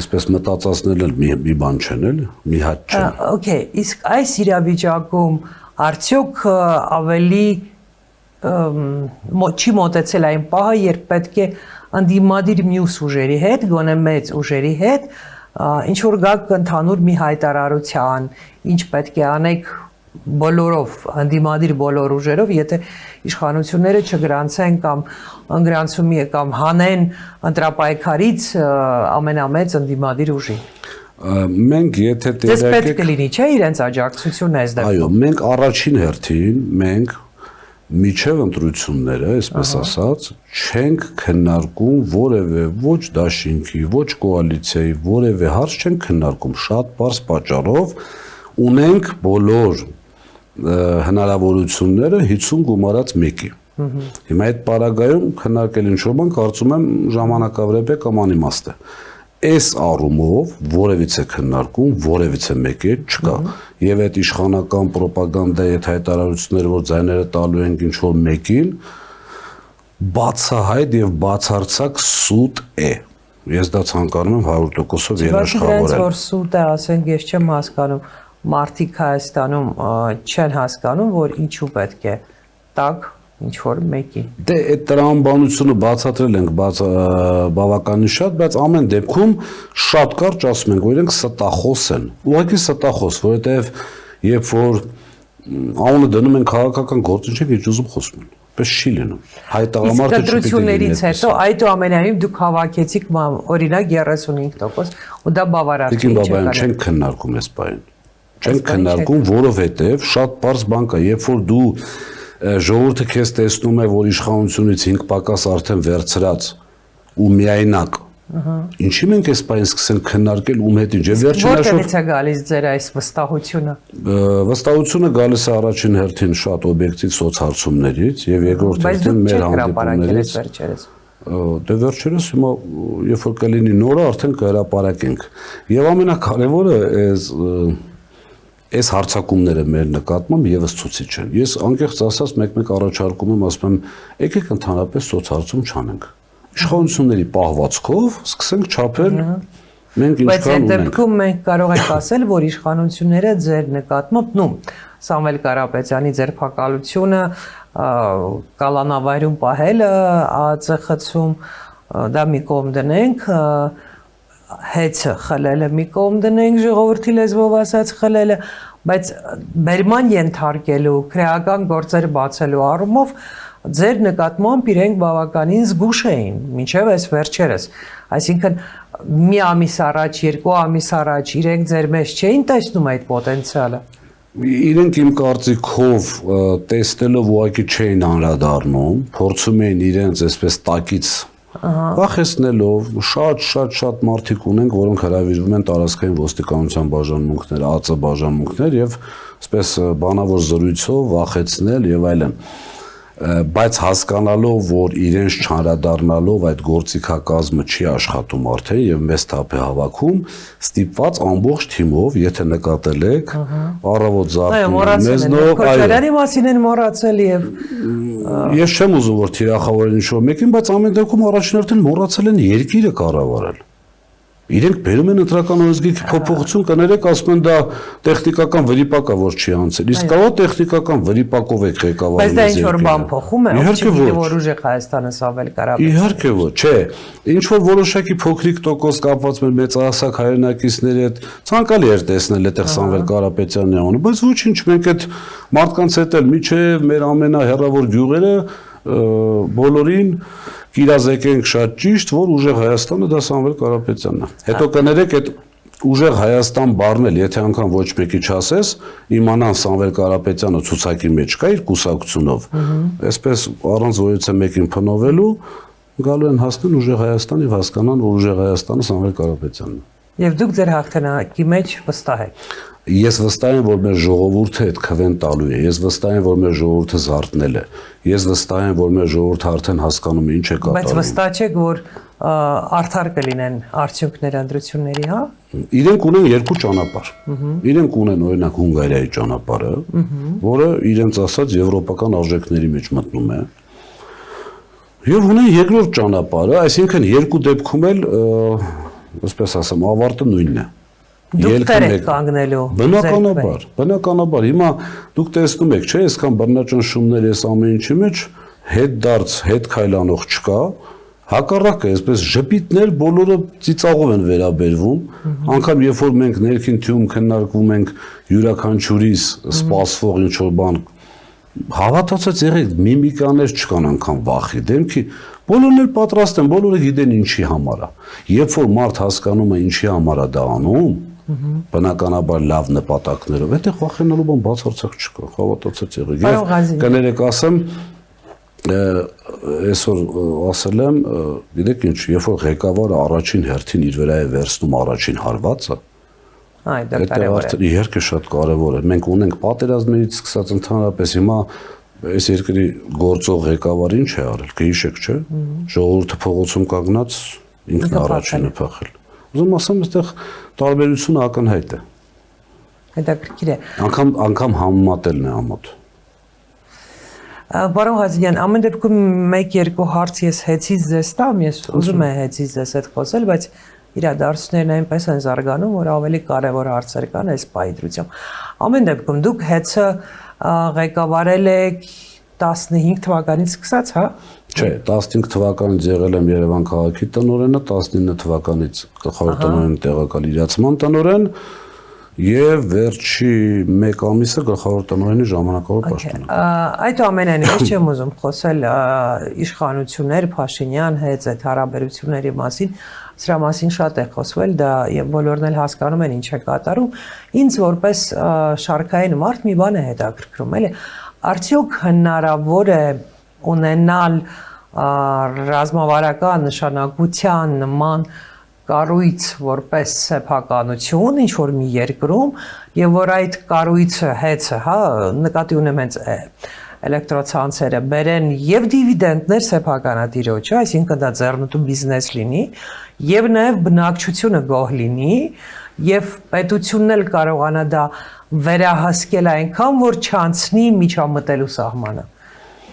այսպես մտածածնել էլ մի բան չեն էլ, մի հատ չեն։ Okay, իսկ այս իրավիճակում արդյոք ավելի չի մոտեցել այն պահը, երբ պետք է անդիմադիր մյուս ուժերի հետ, գոնե մեծ ուժերի հետ, ինչ որ գաք ընդհանուր մի հայտարարության, ինչ պետք է անեք բոլորով, անդիմադիր բոլոր ուժերով, եթե իշխանությունները չգրանցեն կամ անգրանցումի կամ հանեն ընտրապայքարից ամենամեծ անդիմադիր ուժին։ Մենք եթե Դες պետք կլինի, չէ՞ իրենց աջակցությունը այս դեպքում։ Այո, մենք առաջին հերթին մենք միջև ընտրությունները, այսպես ասած, չենք քննարկում որևէ ոչ դաշինքի, ոչ կոալիցիայի որևէ հարց չենք քննարկում շատ բարձ պատճառով ունենք բոլոր հնարավորությունները 50 գումարած մեկի։ Հիմա այդ պարագայում քննարկել ինչ-որ բան կարծում եմ ժամանակավրեպ է կամ անիմաստ է։ Այս առումով որևիցե քննարկում, որևիցե մեկի չկա։ Եվ այդ իշխանական ռոպագանդայի այդ հայտարարությունները, որ ձայները տալու ենք ինչ-որ մեկին, բացահայտ եւ բացարձակ սուտ է։ Ես դա ցանկանում եմ 100%-ով երաշխավորել։ Որ սուտ է, ասենք, ես չեմ հասկանում, մարդիկ Հայաստանում չեն հասկանում, որ ինչու պետք է տակ ինչ-որ մեկի։ Դե այդ տրամաբանությունը բացատրել ենք բավականին շատ, բայց ամեն դեպքում շատ կարճ ասում ենք, որ իրենք ստախոս են։ Ուղղակի ստախոս, որովհետև երբ որ անունը դնում են քաղաքական գործընկեր, ինչ ուզում խոսում են։ Պես չի լինում։ Հայ տղամարդը չպիտի հետո այդուամենայնիվ դուք հավաքեցիք օրինակ 35% ու դա բավարար չի։ Բաբայան չենք քննարկում այս բանը։ Չենք քննարկում, որովհետև շատ բարձ բան կա, երբ որ դու ժողովուրդը քեզ տեսնում է, որ իշխանությունից 5 պակաս արդեն վերցրած ու միայնակ։ Ինչի մենք այս բանը սկսենք քննարկել ում հետ ինչ է վերջին Որտեղից է գալիս ձեր այս վստահությունը։ Վստահությունը գալիս է առաջին հերթին շատ օբյեկտիվ սոցհարցումներից եւ երկրորդ հերթին մեր հանդիպումներից։ դե վերջերս հիմա երբ որ կլինի նորը արդեն կհրապարակենք։ Եվ ամենակարևորը այս հարցակումները մեր նկատմամբ եւս ցուցիչ են։ Ես անկեղծ ասած մեկ-մեկ առաջարկում եմ, ասում եմ, եկեք ընդհանրապես սոցհարցում չանենք։ Իշխանությունների պահվածքով սկսենք չափել մենք Բայց ինչքան այդ ունենք։ դեպքում մենք կարող ենք ասել, որ իշխանությունները ձեր նկատմամբ, Սամվել Կարապետյանի ձերբակալությունը, կալանավայրում պահելը, ԱԱՑ-ում դա մի կողմ դնենք, հեծը խլելը մի կողմ դնենք, ժողովրդի լեզվով ասած խլելը, բայց բերման ենթարկելու, քրեական գործեր բացելու առումով ձեր նկատմամբ իրենք բավականին զգուշ էին, մինչև այս վերջերս։ Այսինքն մի ամիս առաջ, 2 ամիս առաջ իրենք ձեր մեջ չէին տեսնում այդ պոտենցիալը։ Իրենք իմ կարծիքով տեսնելով ուղղակի չէին անդրադառնում, փորձում էին իրենց այսպես տակից վախեցնելով, շատ մարդիկ ունենք, որոնք հրավիրվում են տարածքային ոստիկանության բաժանմունքներ, ԱԱՑ բաժանմունքներ եւ այսպես բանավոր զրույցով վախեցնել եւ այլն։ Բայց հասկանալով, որ իրենց չանդրադառնալով այդ գործիքակազմը չի աշխատում արդեն եւ մեծ թափ է հավաքում, ստիպված ամբողջ թիմով, եթե նկատել եք, առավոտ զարթնում մեզնով, Քոչարյանի մասին են մոռացել եւ ես չեմ ուզում որ թիրախավորեն ինչ-որ մեկին, բայց ամեն դեպքում առաջնորդին մոռացել են երկիրը կառավարել։ Իրենք բերում են ընտրական օրենսգիրքի փոփոխություն, կներեք, ասում են դա տեխնիկական վրիպակ է, որ չի անցել։ Իսկ կա տեխնիկական վրիպակով եք ղեկավարում։ Բայց դա ինչ-որ բան փոխում է, իհարկե որ ուժեղ Հայաստանը Սամվել Կարապետյանը։ Իհարկե ոչ, չէ։ Ինչ որ որոշակի փոքրիկ տոկոս կապված մեր մեծահասակ հայրենակիցների հետ ցանկալի էր տեսնել այդտեղ Սամվել Կարապետյանի անունը, բայց ոչինչ, մենք այդ մարդկանց հետ էլ միջև մեր ամենահեռավոր գյուղերը բոլորին կիրազեկենք շատ ճիշտ, որ ուժեղ Հայաստանը դա Սամվել Կարապետյանն է։ Հետո կներեք այդ ուժեղ Հայաստան բառն էլ, եթե անգամ ոչ մեկի չասես, իմանան Սամվել Կարապետյանը ցուցակի մեջ կա իր կուսակցությունով, այսպես առանց որևէ մեկին փնովելու գալու են հասնեն ուժեղ Հայաստան եւ հասկանան, որ ուժեղ Հայաստանը Սամվել Կարապետյանն է։ Եվ դուք ձեր հաղթանակի մեջ վստահ եք։ Ես վստահ եմ, որ մեր ժողովուրդը այդ քվեն տալու է։ Ես վստահ եմ, որ մեր ժողովուրդը զարթնել է։ Ես վստահ եմ, որ մեր ժողովուրդը արդեն հասկանում է ինչ է կատարվում։ Բայց վստահ չեք, որ արդար կլինեն արդյունքները ընտրությունների, հա։ Իրենք ունեն երկու ճանապարհ։ Իրենք ունեն օրինակ Հունգարիայի ճանապարհը, որը իրենց ասած եվրոպական արժեքների մեջ մտնում է։ Եվ ունեն երկրորդ ճանապարհը, այսինքն երկու դեպքում էլ, այսպես ասեմ, ավարտը նույնն է։ Դուք տեր եք կանգնելու։ Բնականաբար։ Հիմա դուք տեսնում եք, չէ՞, այսքան բռնաճնշումներ էս ամեն ինչի մեջ հետ դարձ, հետ քայլանող չկա։ Հակառակը, այսպես ժպիտներ բոլորը ծիծաղով են վերաբերվում, անգամ երբ որ մենք ներքին թիում քննարկվում ենք յուրաքանչյուրիս սպասվող ինչ-որ բան, հավատացած եղեք, միմիկաներ չկան անգամ վախի դեմքի, բոլորն էլ պատրաստ են, բոլորը գիտեն ինչի համար է։ Երբ որ մարդ հասկանում է ինչի համար է դա անում, բնականաբար լավ նպատակներով, այդտեղ վախենալու բան բացարձակ չկա, հավատացած եղեք։ Եվ կներեք ասեմ, այսօր ասել եմ, գիտեք ինչ, երբ որ ղեկավարը առաջին հերթին իր վրա է վերցնում առաջին հարվածը, դա կարևոր է։ Իհարկե շատ կարևոր է։ Մենք ունենք պատերազմներից սկսած ընդհանրապես հիմա այս երկրի գործող ղեկավարը ինչ է արել, կհիշեք, չէ՞։ Ժողովուրդը փողոցում կանգնած ինքն առաջինը փախել։ Ուզում ասեմ, այստեղ տարբերությունը ակնհայտ է։ Հետաքրքիր է։ Անգամ համեմատելն է ամոթ։ Պարոն Ղազարյան, ամեն դեպքում 1-2 հարց ես հեծից ձեզ տամ, ես ուզում եմ հեծից ձեզ հետ խոսել, բայց իրադարձություններն այնպես են զարգանում, որ ավելի կարևոր հարցեր կան այս պայծրությամբ։ Ամեն դեպքում դուք հեծը ղեկավարել եք 15 թվականից սկսած, հա։ Չէ, 15 թվականից եղել եմ Երևան քաղաքի տնօրենը, 19 թվականից գլխավոր տնօրենի տեղակալ իրացման տնօրեն եւ վերջի 1 ամիսը գլխավոր տնօրենի ժամանակավոր պաշտոնյա։ Այդուամենայնիվ չեմ ուզում խոսել իշխանություններ, Փաշինյան հետ այդ հարաբերությունների մասին, սրա մասին շատ է խոսվել, դա եւ բոլորն էլ հասկանում են ինչ է կատարում։ Ինձ որպես շարքային մարդ մի բան է հետաքրքրում, էլի, արդյոք հնարավոր է ունենալ ռազմավարական նշանակության նման կառույց որպես սեփականություն ինչ որ մի երկրում եւ որ այդ կառույցը հեծը, հա, նկատի ունեմ հենց էլեկտրոցանցերը բերեն եւ դիվիդենդներ սեփականատիրոջը, այսինքն դա ձեռնտու բիզնես լինի, եւ նաեւ բնակչությունը գոհ լինի, եւ պետությունն էլ կարողանա դա վերահսկել այնքան, որ չանցնի միջամտելու սահմանը։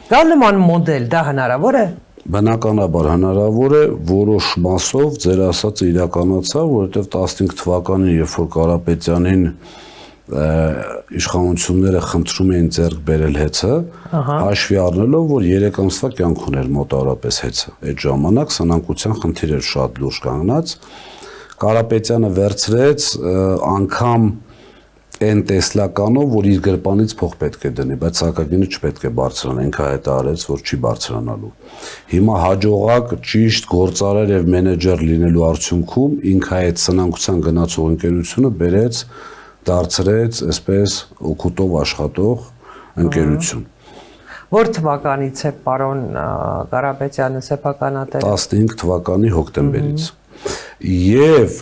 Դա նման մոդել, դա հնարավոր է։ Բնականաբար հնարավոր է, որոշ մասով ձեր ասածը իրականացավ, որովհետև 15 թվականին, երբ որ Կարապետյանին իշխանությունները խնդրում էին ձեռք բերել հեծը, հաշվի առնելով, որ 3 ամսվա կյանք ուներ մոտավորապես հեծը։ Այդ ժամանակ սնանկության խնդիր էր շատ լուրջ կանգնած։ Կարապետյանը վերցրեց անգամ այն տեսլականով, որ իր գրպանից փող պետք է դնի, բայց սակագինը չպետք է բարձրանա, ինքը հայտարարեց, որ չի բարձրանալու։ Հիմա հաջողակ ճիշտ գործարար եւ մենեջեր լինելու արդյունքում ինքը այդ սնանկության գնացող ընկերությունը բերեց, դարձրեց այսպես օգուտով աշխատող ընկերություն։ Որ թվականից է պարոն Կարապետյանը սեփականատեր։ 15 թվականի հոկտեմբերից։ Եվ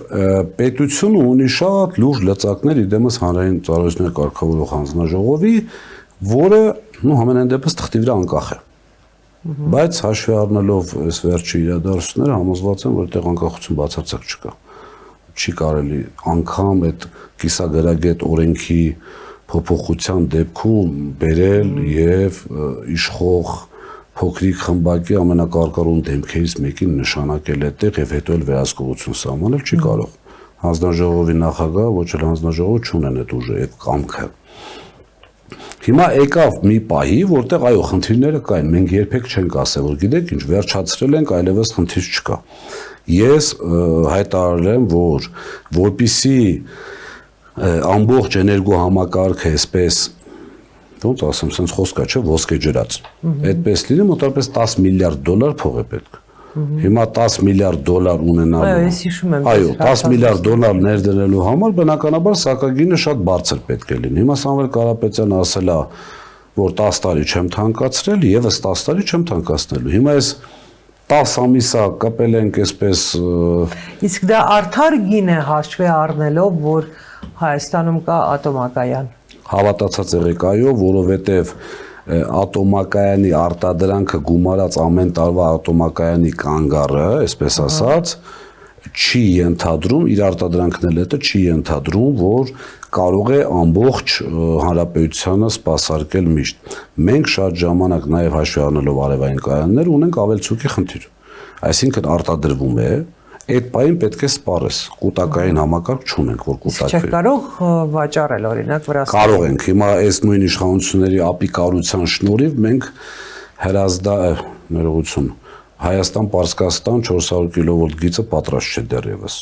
պետությունը ունի շատ լուրջ լծակներ իդեմս հանրային ծառայությունների կարգավորող հանձնաժողովի, որը համենայն դեպս թղթի վրա անկախ է։ Բայց հաշվի առնելով այս վերջի իրադարձությունները համոզված եմ, որ այդտեղ անկախություն բացարձակ չկա։ Չի կարելի անգամ այդ կիսագրագետ օրենքի փոփոխության դեպքում բերել եւ իշխող փոքրիկ խմբակի ամենակարկառուն դեմքերից մեկին նշանակել այդտեղ եւ հետո էլ վերահսկողություն սահմանել չի կարող։ Հանձնաժողովի նախագահ ոչ էլ հանձնաժողովը չունեն այդ ուժը, այդ կամքը։ Հիմա եկավ մի պահի, որտեղ այո, խնդիրները կային, մենք երբեք չենք ասել, որ գիտեք ինչ, վերջացրել ենք, այլևս խնդիր չկա։ Ես հայտարարել եմ, որ որպիսի ամբողջ էներգո համակարգը այսպես ոնց ասեմ, sense խոսքա չէ, ոսկե ջրած։ Այդպես լինի մոտավորապես 10 միլիարդ դոլար փող է պետք։ Հիմա 10 միլիարդ դոլար ունենալու։ Այո, ես հիշում եմ։ Այո, 10 միլիարդ դոլար ներդնելու համար բնականաբար սակագինը շատ բարձր պետք է լինի։ Հիմա Սամվել Կարապետյանը ասել է, որ 10 տարի չեմ թանկացրել, եւս 10 տարի չեմ թանկացնելու։ Հիմա այս 10 ամիսա կապել ենք այսպես։ Իսկ դա արդար գին է հաշվի առնելով, որ Հայաստանում կա ատոմակայան։ Հավատացած եղեք այո, որովհետև ատոմակայանի արտադրանքը գումարած ամեն տարվա ատոմակայանի կանգառը, այսպես ասած, չի ենթադրում, իր արտադրանքն էլ հետը չի ենթադրում, որ կարող է ամբողջ հանրապետությանը սպասարկել միշտ։ Մենք շատ ժամանակ նաև հաշվի առնելով արևային կայաններ ունենք ավելցուկի խնդիր։ Այսինքն արտադրվում է, այդ պահին պետք է սպառես, կൂട്ടակային համակարգ չունենք, որ կൂട്ടակվի։ Չեք կարող վաճառել օրինակ Վրաստանում։ Կարող ենք, հիմա այս նույն իշխանությունների ապիկարության շնորհիվ մենք ներողություն, Հայաստան-Պարսկաստան 400 կիլովոլտ գիծը պատրաստ չէ դեռևս։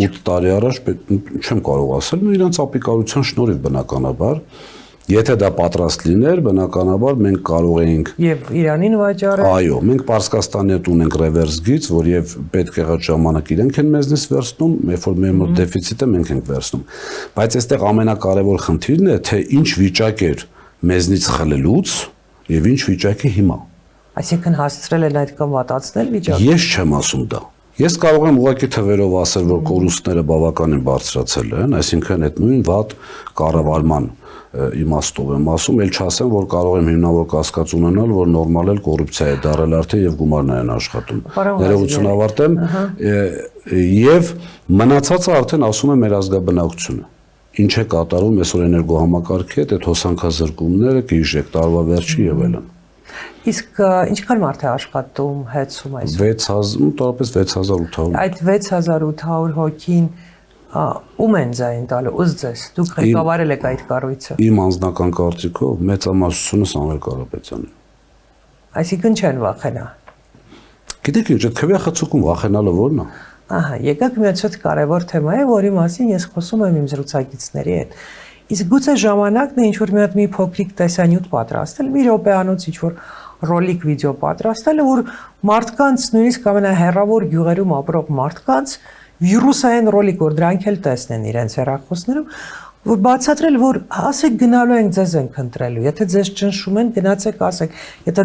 8 տարի առաջ չեմ կարող ասել, իրենց ապիկարության շնորհիվ բնականաբար, եթե դա պատրաստ լիներ, բնականաբար մենք կարող էինք եւ Իրանին վաճառել։ Այո, մենք Պարսկաստանի հետ ունենք ռևերս գիծ, որ եւ պետք եղած ժամանակ իրենք են մեզնից վերցնում, երբ որ մեր մոտ դեֆիցիտ է, մենք ենք վերցնում։ Բայց այստեղ ամենակարևոր խնդիրն է, թե ինչ վիճակ էր մեզնից խլելուց եւ ինչ վիճակ է հիմա։ Այսինքն հասցրել են այդքան վատացնել վիճակը։ Ես չեմ ասում դա։ Ես կարող եմ ուղղակի թվերով ասել, որ կորուստները բավականին բարձրացել են, այսինքն այդ նույն վատ կառավարման իմաստով եմ ասում, ել չասեմ, որ կարող եմ հիմնավոր կասկած ունենալ, որ նորմալ էլ կոռուպցիա է դարել արդեն եւ գումարներ են աշխատում։ Ներողություն ավարտեմ, եւ մնացածը արդեն ասում է մեր ազգաբնակությունը։ Ինչ է կատարում այսօր էներգոհամակարգի հետ, այդ հոսանքազրկումները, կհիշեք, տարվա վերջի եւ այլն։ Իսկ ինչքան մարդ է աշխատում հեծում այսօր։ 6000, մոտավորապես 6800։ Այդ 6800 հոգին ում են ձայն տալու, ըստ ձեզ, դուք ղեկավարել եք այդ կառույցը։ Իմ անձնական կարծիքով մեծամասնությունը Սամվել Կարապետյանն է։ Այսինքն չեն վախենա։ Գիտեք ինչ, այդ քվեախցուկում վախենալը ո՞րն է։ Ահա, եկեք մի շատ կարևոր թեմա է, որի մասին ես խոսում եմ իմ զրուցակիցների հետ։ Իսկ գուցե ժամանակն է ինչ-որ մի փոքրիկ տեսանյութ պատրաստել, մի րոպեանոց ինչ-որ ռոլիկ վիդեո պատրաստել, որ մարդկանց նույնիսկ ամենահեռավոր գյուղերում ապրող մարդկանց վիրուսային ռոլիկ, որ դրանք էլ տեսնեն իրենց հեռախոսներում, որ բացատրել, որ ասեք գնալու ենք ձեզ ենք ընտրելու, եթե ձեզ ճնշում են, գնացեք ասեք, եթե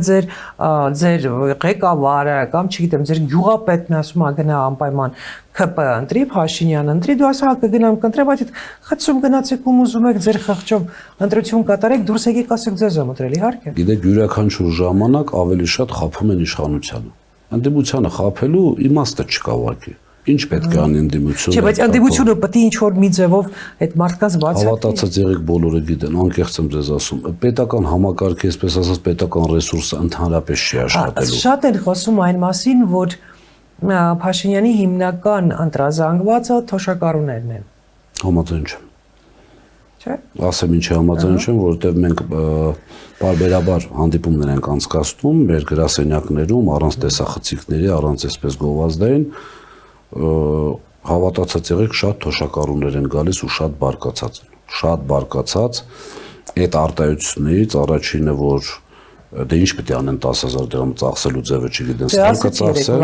ձեր ղեկավարը կամ չգիտեմ, ձեր գյուղապետն ասում է գնա անպայման ԿՊ ընտրի, Փաշինյան ընտրի, դու ասա կգնամ կընտրեմ, բայց խցում գնացեք ում ուզում եք ձեր խղճով ընտրություն կատարեք, դուրս եկեք ասեք ձեզ եմ ընտրել, իհարկե։ Գիտեք, յուրաքանչյուր ժամանակ ավելի շատ խափում են իշխանությանը։ Ընդդիմությանը խափելու իմաստը չկա ուղղակի։ Ինչ պետք է անի ընդդիմությունը։ Չէ, բայց ընդդիմությունը պետք է ինչ-որ մի ձևով այդ մարդկանց բացատրի։ Հավատացած եղեք բոլորը գիտեն, անկեղծ եմ ձեզ ասում, պետական համակարգի, այսպես ասած, պետական ռեսուրսը ընդհանրապես չի աշխատելու։ Շատ են խոսում այն մասին, որ Փաշինյանի հիմնական ընտրազանգվածը թոշակառուներն են։ Համաձայն չեմ։ Չէ՞։ Ասեմ ինչի համաձայն չեմ, որովհետև մենք բարբերաբար հանդիպումներ ենք անցկացնում մեր գրասենյակներում առանց տեսախցիկների, առանց այսպես գովազդային, հավատացած եղեք շատ թոշակառուներ են գալիս ու շատ բարկացած են։ Շատ բարկացած այդ արտահայտություններից առաջինը որ դե ինչ պետք է անեն 10,000 դրամ ծախսելու ձևը չգիտեն, ստանկը ծախսեն։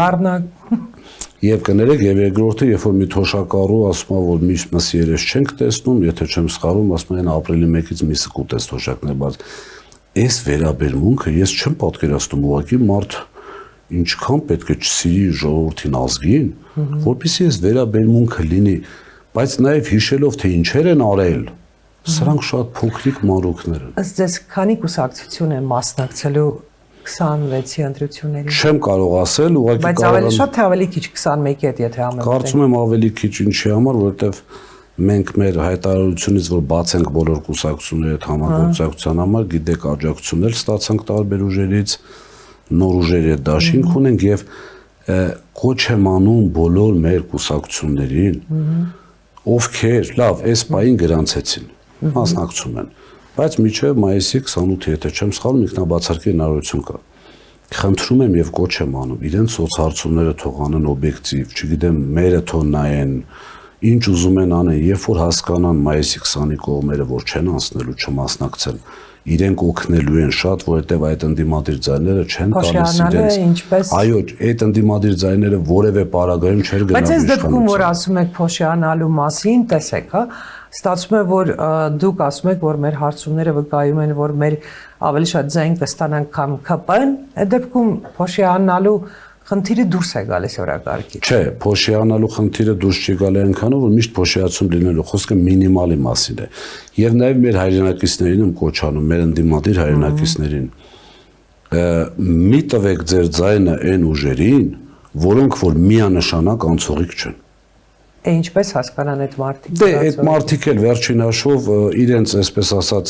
Եվ կներեք, եւ երկրորդը, երբ որ մի թոշակառու ասում է, որ միշտ մսի երես չենք տեսնում, եթե չեմ սխալվում, ասում են ապրիլի 1-ից միսը կուտես թոշակներ, բայց այս վերաբերմունքը ես չեմ պատկերացնում, ուղղակի մարդ ինչքան պետք է չսիրի ժողովրդին ազգին, որպեսզի այս վերաբերմունքը լինի, բայց նաեւ հիշելով թե ինչեր են արել, սրանք շատ փոքրիկ մանրուքներ են։ Ըստ ձեզ քանի կուսակցություն են մասնակցելու 26-ի ընտրություններին։ Չեմ կարող ասել, ուղղակի բայց ավելի շատ թե ավելի քիչ 21-ի հետ եթե համեմատենք։ Կարծում եմ ավելի քիչ ինչի համար, որովհետև մենք մեր հայտարարությունից որ բացենք բոլոր կուսակցությունների հետ համագործակցության համար, գիտեք աջակցություններ ստացանք տարբեր ուժերից, նոր ուժերի հետ դաշինք ունենք եւ կոչ եմ անում բոլոր մեր կուսակցություններին, ովքեր լավ, այս պահին գրանցեցին, մասնակցում են, բայց մինչև մայիսի 28-ը, եթե չեմ սխալվում, ինքնաբացարկի հնարավորություն կա։ Խնդրում եմ եւ կոչ եմ անում, իրենց սոցհարցումները թող անեն օբյեկտիվ, չգիտեմ, մերը թող նայեն, ինչ ուզում են անեն, երբ որ հասկանան մայիսի 20-ի կողմերը, որ չեն անցնելու, չմասնակցեն, իրենք օգնելու են շատ, որովհետև այդ ընդդիմադիր ձայները չեն տալիս իրենց։ Այո, այդ ընդդիմադիր ձայները որևէ պարագայում չէր գնալու։ Բայց այս դեպքում որ ասում եք փոշիանալու մասին, տեսեք, հա, ստացվում է որ դուք ասում եք որ մեր հարցումները վկայում են որ մեր ավելի շատ ձայն կստանանք քան ԿՊ-ն, այդ դեպքում փոշիանալու խնդիրը դուրս է գալիս օրակարգից։ Չէ, փոշիանալու խնդիրը դուրս չի գալի այնքանով, որ միշտ փոշիացում լինելու խոսքը մինիմալի մասին է։ Եվ նաև մեր հայրենակիցներին եմ կոչանում, մեր ընդդիմադիր հայրենակիցներին, մի տվեք ձեր ձայնը այն ուժերին, որոնք որ միանշանակ անցողիկ չեն։ Ինչպես հասկանան այդ մարդիկ։ Դե այդ մարդիկ էլ վերջին հաշվով իրենց այսպես ասած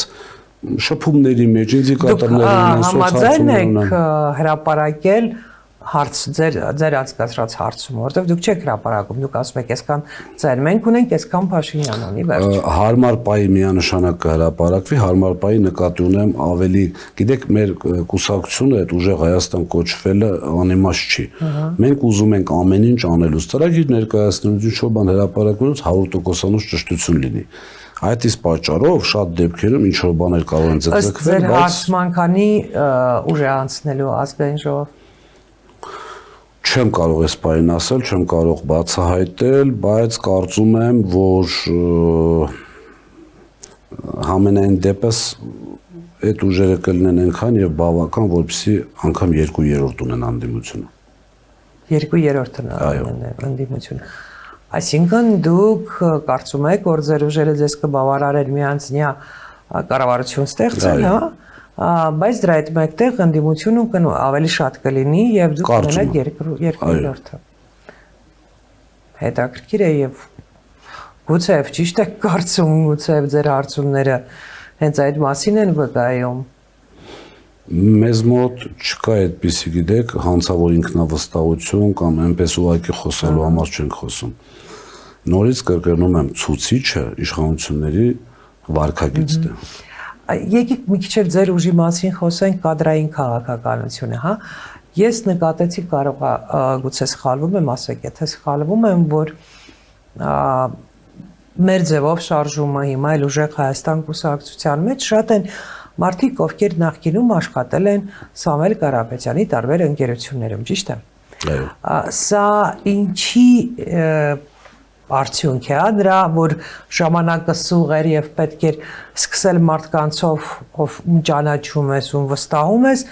շփումների մեջ ինդիկատորներ ունեն, համաձայն եք հրապարակել հարց ձեր անցկացրած հարցում, որտեղ դուք չեք հրապարակում, դուք ասում եք, այսքան ձեր մենք ունենք, այսքան Փաշինյան ունի, վերջ։ Հարմար պայի միանշանակ կհրապարակվի, հարմար պայի նկատի ունեմ ավելի, գիտեք, մեր կուսակցությունը այդ ուժեղ Հայաստան կոչվելը անիմաստ չի։ Մենք ուզում ենք ամեն ինչ անելուց, ծրագիր ներկայացնելուց, ինչ-որ բան հրապարակելուց 100%-անոց ճշտություն լինի։ Այդ իսկ պատճառով շատ դեպքերում ինչ-որ բաներ կարող են ձգձգվել, ձեր հարցման քանի ուժ է անցնելու ազգային ժողով։ Չեմ կարող այս բանին ասել, չեմ կարող բացահայտել, բայց կարծում եմ, որ համենայն դեպս այդ ուժերը կլինեն այնքան եւ բավական, որպեսզի անգամ 2/3 ունեն անդիմությունը։ 2/3 անդիմությունը։ Այսինքն դուք կարծում եք, որ ձեր ուժերը ձեզ կբավարարեն միանձնյա կառավարություն ստեղծել, հա? Բայց դրա հետ մեկտեղ ընդդիմությունը ավելի շատ կլինի եւ դուք ունենաք 2/3-ը։ Հետաքրքիր է եւ գուցեև ճիշտ եք կարծում, գուցեև ձեր հարցումները հենց այդ մասին են վկայում։ Մեզ մոտ չկա այդպիսի, գիտեք, հանցավոր ինքնավստահություն կամ այնպես ուղղակի խոսելու համար չենք խոսում։ Նորից կրկնում եմ, ցուցիչը իշխանությունների վարքագիծն է։ Եկեք մի քիչ էլ ձեր ուժի մասին խոսենք կադրային քաղաքականությունը, հա։ Ես նկատեցի, կարող է գուցե սխալվում եմ, ասեք, եթե սխալվում եմ, որ մեր ձևով շարժումը հիմա էլ ուժեղ Հայաստան կուսակցության մեջ շատ են մարդիկ, ովքեր նախկինում աշխատել են Սամվել Կարապետյանի տարբեր ընկերություններում, ճիշտ է։ Այո։ Սա ինչի արդյունք է, դրա որ ժամանակը սուղ էր եւ պետք էր սկսել մարդկանցով, ով ճանաչում ես ու վստահում ես,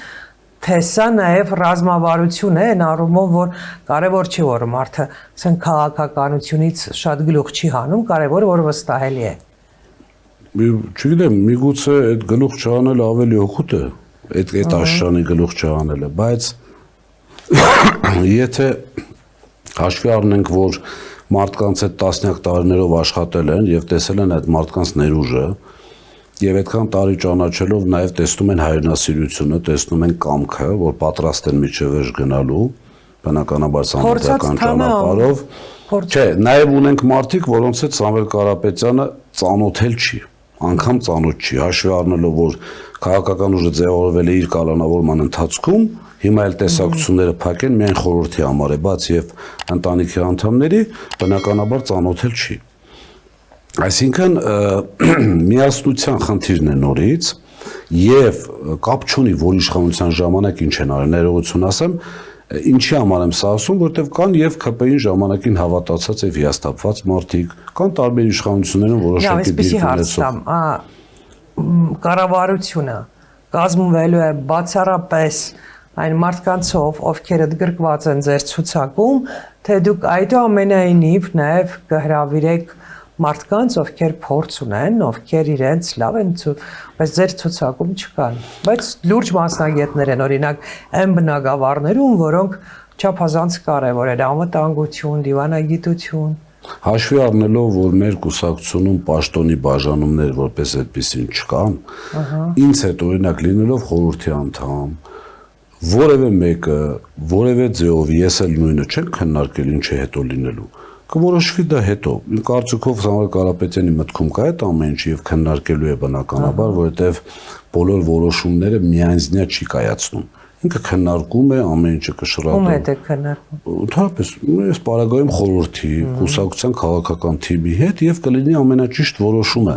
թե սա նաև ռազմավարություն է այն առումով, որ կարևոր չի որ մարդը ասեն քաղաքականությունից շատ գլուխ չի հանում, կարևորը որ վստահելի է։ Չգիտեմ, միգուցե այդ գլուխ չանելը ավելի օգուտ է, այդ աշճանի գլուխ չանելը, բայց եթե հաշվի առնենք, որ մարդկանց այդ տասնյակ տարիներով աշխատել են եւ տեսել են այդ մարդկանց ներուժը, եւ այդքան տարի ճանաչելով նաեւ տեսնում են հայրենասիրությունը, տեսնում են կամքը, որ պատրաստ են միջև վերջ գնալու, բնականաբար սանիտարական ճանապարհով։ Չէ, նաեւ ունենք մարդիկ, որոնց հետ Սամվել Կարապետյանը ծանոթել չի, անգամ ծանոթ չի, հաշվի առնելով, որ քաղաքական ուժը ձևավորվել է իր կալանավորման ընթացքում, հիմա էլ տեսակցությունները փակեն միայն խորհրդի համար է, բաց եւ ընտանիքի անդամների, բնականաբար ծանոթել չի։ Այսինքն միասնության խնդիրն է նորից եւ կապ չունի որ իշխանության ժամանակ ինչ են արել, ներողություն ասեմ, ինչի համար եմ սա ասում, որտեվ կան եւ ԿՊ-ին ժամանակին հավատացած եւ հիասթափված մարդիկ, կան տարբեր իշխանություններում որոշակի դիրք ունեցող։ Կառավարությունը կազմվելու է բացառապես այն մարդկանցով, ովքեր ընդգրկված են ձեր ցուցակում, թե դուք այդուամենայնիվ նաեւ կհրավիրեք մարդկանց, ովքեր փորձ ունեն, ովքեր իրենց լավ են, բայց ձեր ցուցակում չկան։ Բայց լուրջ մասնագետներ են, օրինակ, այն բնագավառներում, որոնք չափազանց կարևոր են, անվտանգություն, դիվանագիտություն։ Հաշվի առնելով, որ մեր կուսակցությունում պաշտոնի բաժանումներ որպես այդպեսին չկան, ինձ հետ օրինակ լինելով խորհրդի անդամ, որևէ մեկը, որևէ ձեով ես էլ նույնը չեմ քննարկել ինչ է հետո լինելու։ Կորոշվի դա հետո։ Իմ կարծիքով Սամվել Կարապետյանի մտքում կա այդ ամեն ինչ եւ քննարկելու է բնականաբար, որովհետեւ բոլոր որոշումները միայնձնյա չի կայացնում։ Ինքը քննարկում է, ամեն ինչը կշռատում։ Ում հետ է քննարկում։ Ընդհանրապես, ես պարագայում խորհրդի, կուսակցության քաղաքական թիմի հետ եւ կլինի ամենաճիշտ որոշումը։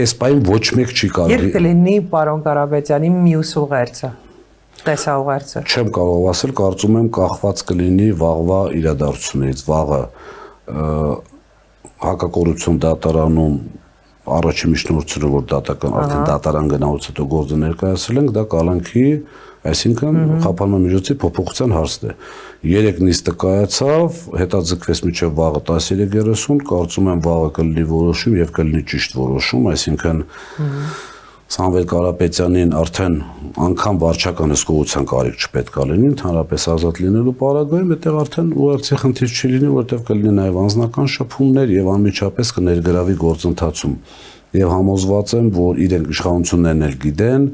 Այս պայն ոչ մեկ չի կարող։ Երբ կլինի պարոն Կարապետյանի մյուս ուղերձը։ Տեսաուղերձը։ Չեմ կարող ասել, կարծում եմ կախված կլինի վաղվա իրադարձությունից, վաղը հակակոռուպցիոն դատարանում առաջի միջնորդությունը, որ դատական արդեն դատարան գնալուց հետո գործը ներկայացրել ենք, դա կալանքի, այսինքն խափանման միջոցի փոփոխության հարցն է։ 3 նիստը կայացավ, հետաձգվեց մինչև վաղը 13:30, կարծում եմ վաղը կլինի որոշում եւ կլինի ճիշտ որոշում, այսինքն Սամվել Կարապետյանին արդեն անգամ վարչական հսկողության կարիք չպետք է լինի, ընդհանրապես ազատ լինելու պարագայում այդտեղ արդեն ուղերձի խնդիր չի լինի, որտեղ կլինի նաև անձնական շփումներ եւ անմիջապես կներգրավի գործընթացում։ Եվ համոզված եմ, որ իրենք իշխանություններն էլ գիտեն,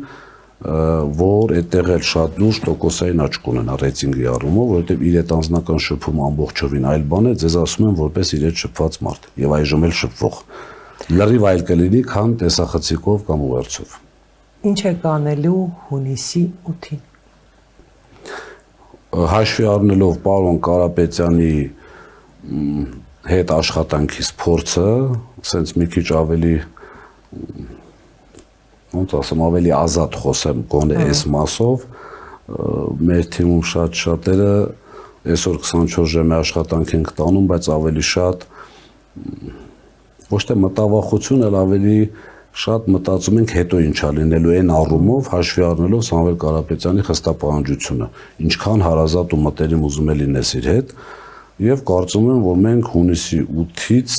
որ այդտեղ էլ շատ լուրջ տոկոսային աճ կունենա ռեյտինգի առումով, որովհետեւ իր այդ անձնական շփումը ամբողջովին այլ բան է, ձեզ ասում եմ որպես իր հետ շփված մարդ եւ այժմ էլ շփվող։ Լրիվ այլ կլինի, քան տեսախցիկով կամ ուղերձով։ Ինչ է կանելու հունիսի 8-ին։ Հաշվի առնելով պարոն Կարապետյանի հետ աշխատանքից փորձը, ասենց մի քիչ ավելի ոնց ասեմ, ավելի ազատ խոսեմ գոնե այս մասով, մեր թիմում շատ շատերը այսօր 24 ժամի աշխատանք են տանում, բայց ավելի շատ ոչ թե մտավախություն, այլ ավելի շատ մտածում ենք հետո ինչա լինելու այն առումով, հաշվի առնելով Սամվել Կարապետյանի խստապահանջությունը, ինչքան հարազատ ու մտերիմ ուզում է լինես իր հետ, եւ կարծում եմ, որ մենք հունիսի 8-ից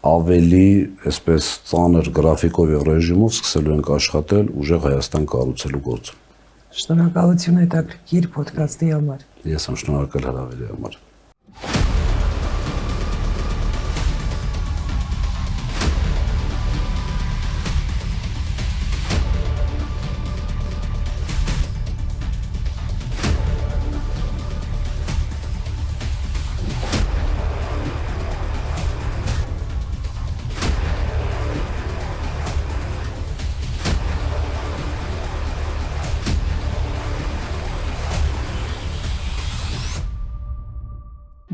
ավելի այսպես ծանր գրաֆիկով եւ ռեժիմով սկսելու ենք աշխատել ուժեղ Հայաստան կառուցելու գործում։ Շնորհակալություն հետաքրքիր ոդքասթի համար։ Ես եմ շնորհակալ հրավերի համար։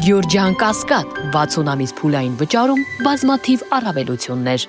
Գյուրջան Կասկադ 60 ամիս փուլային վճարում բազմաթիվ առավելություններ